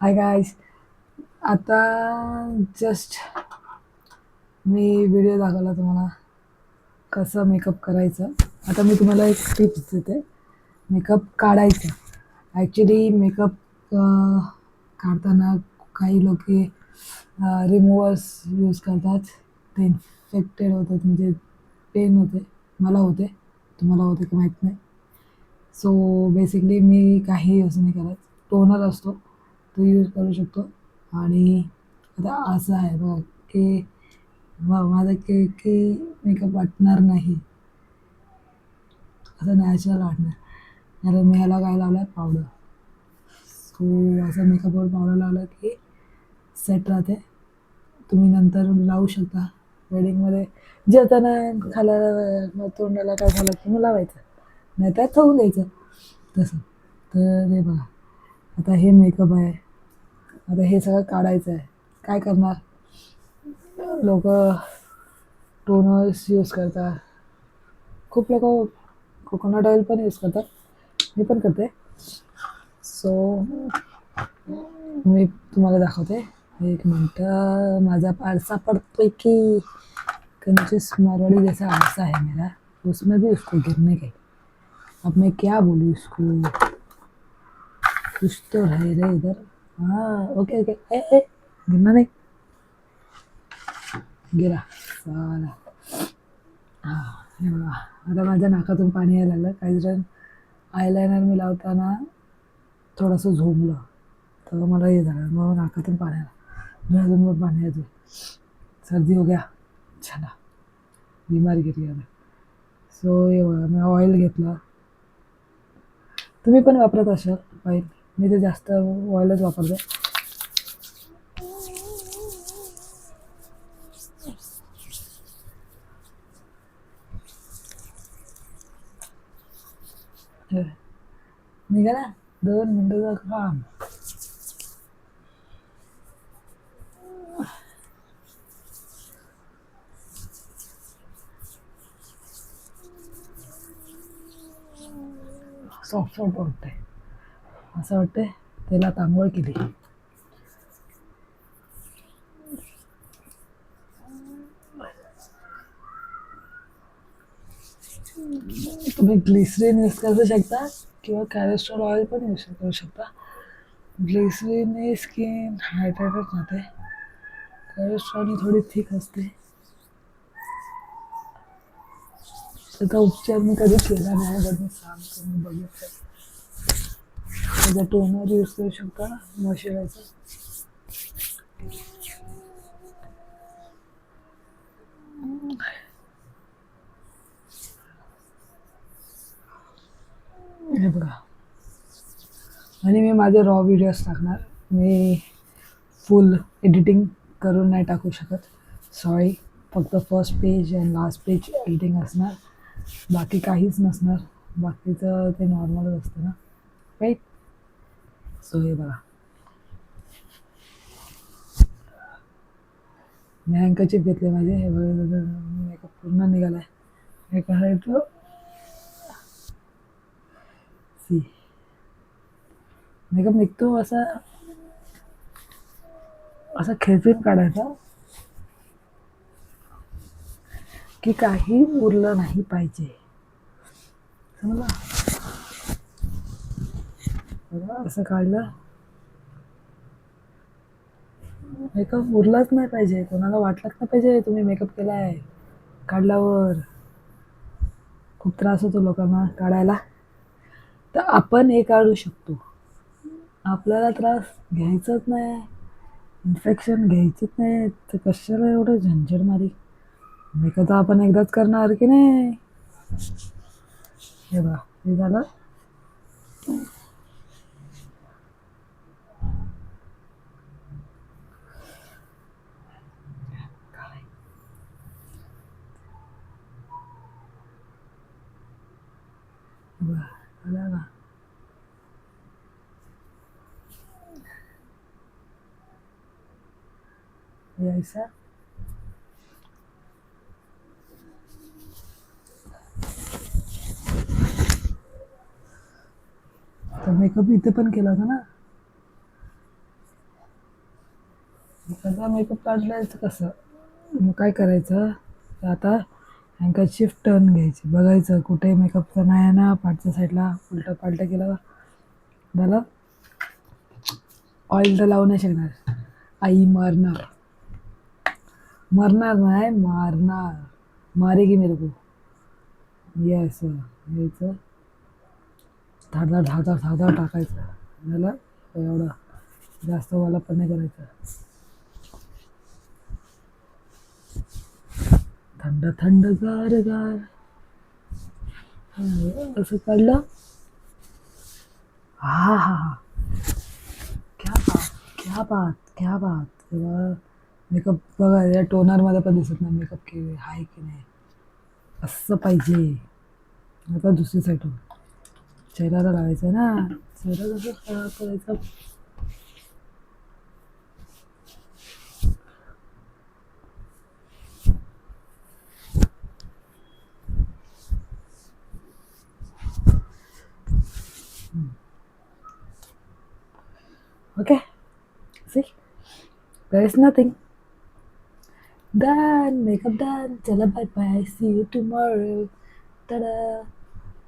Hi guys. आता just मी video दाखवला तुम्हाला कसं मेकअप करायचं. आता मी तुम्हाला एक टिप्स देते मेकअप काढायचं. ॲक्च्युली मेकअप काढताना काही लोक रिमूव्हर्स यूज करतात. ते इन्फेक्टेड होतात, म्हणजे पेन होते. मला होते, तुम्हाला होते की माहीत नाही. सो बेसिकली मी काही यूज नाही करत. टोनर असतो तो यूज करू शकतो. आणि आता असं आहे बघा की माझा की मेकअप वाटणार नाही, असं नॅचरल वाटणार. कारण मी ह्याला काय लावलं आहे, पावडर. सो असं मेकअपवर पावडर लावलं की सेट राहते. तुम्ही नंतर लावू शकता वेडिंगमध्ये. जेवताना खाला तोंडाला काय झालं की मग लावायचं, नाही तर ठेवून द्यायचं तसं. तर हे बघा, आता हे मेकअप आहे. आता हे सगळं काढायचं आहे. काय करणार, लोक टोनर्स यूज करतात. खूप लोक कोकोनट ऑइल पण यूज करतात, मी पण करते. सो मी तुम्हाला दाखवते. एक मिनटं, माझा आरसा पडतोय की कंजूस मारवाड़ी जैसा आरसा है मेरा, उसमें भी उसको गिरने के। अब मैं क्या बोलूँ इसको, कुछ तो है रे इधर. हाँ ओके ओके, ए गिरना नहीं, गिरा साला. हां, हे बघा. आता माझ्या नाकातून पाणी यायला लागलं. काही जण आयलायनर मी लावताना थोडंसं झोंबलं तर मला हे झालं, मग नाकातून पाणी आलं. अजून मग पाणी येतं. सर्दी हो गया, चला बिमारी गिरी आता. सो हे बघा, मी ऑइल घेतलं. तुम्ही पण वापरत असाल ऑइल, मी ते जास्त ऑइलच वापरते. निघाला 2 मिनिटाचं काम. सॉफ्ट सॉफ्ट वाटते, असं वाटते तेलात आंघोळ केली. तुम्ही ग्लिसरीन यूज करू शकता किंवा कॅरेस्टॉल ऑइल पण यूज करू शकता. ग्लिसरीनने स्किन हायड्रेटेड राहते, कॅरेस्टॉलने थोडी थिक असते. त्याचा उपचार मी कधी केला नाही, पण मी सांगतो, मी बघितलं. त्याचा टोनर यूज करू शकता, मॉइश्चरायझर. हे बघा, आणि मी माझे रॉ व्हिडिओज टाकणार. मी फुल एडिटिंग करून नाही टाकू शकत, सॉरी. फक्त first page and last page editing असणार, बाकी काहीच नसणार. बाकीचं ते नॉर्मलच असतं ना, राईट. सो हे बघा, मी हँकरचीफ घेतले माझे. हे बघा, मेकअप पूर्ण निघाला आहे. हे करायचं, सी मेकअप निघतो असा, असा खेचून काढायचा की काही उरलं नाही पाहिजे, समजा. बघा, असं काढलं, मेकअप उरलाच नाही पाहिजे, कोणाला वाटलंच नाही पाहिजे तुम्ही मेकअप केला आहे. काढल्यावर खूप त्रास होतो लोकांना काढायला, तर आपण हे काढू शकतो. आपल्याला त्रास घ्यायचाच नाही, इन्फेक्शन घ्यायचंच नाही, तर कशाला एवढं झंझटमारी. मेकअप तर आपण एकदाच करणार की नाही. हे बघा, हे झालं. बघा, झालं ना. यायचा तर आता मेकअप इथे पण केला होता ना. त्याचा मेकअप काढलायचं कसं, मग काय करायचं, आता हँकरशिफ्ट टर्न घ्यायची, बघायचं कुठे मेकअपचा नाही आहे ना, पाठच्या साईडला उलटं पालटं केलं झालं. ऑइल तर लावू नाही शकणार, आई मारणार. मरणार नाही, मारणार. मारेगी मेरे को. येस घ्यायचं, धाडा धाडा धाडा टाकायचं झालं. एवढं जास्त वाला पण नाही करायचं. थंड थंड गार गार असं काढलं. हा हा हा, क्या बात क्या बात क्या बात. तेव्हा मेकअप बघा या टोनरमध्ये पण दिसत नाही मेकअप केले आहे की नाही, असं पाहिजे. आता दुसरी साईड चेहऱ्याला लावायचं ना, चेहरा कसं खराब करायचा. Okay, see, there is nothing. Done, makeup done. Tell her bye bye. See you tomorrow. Ta-da.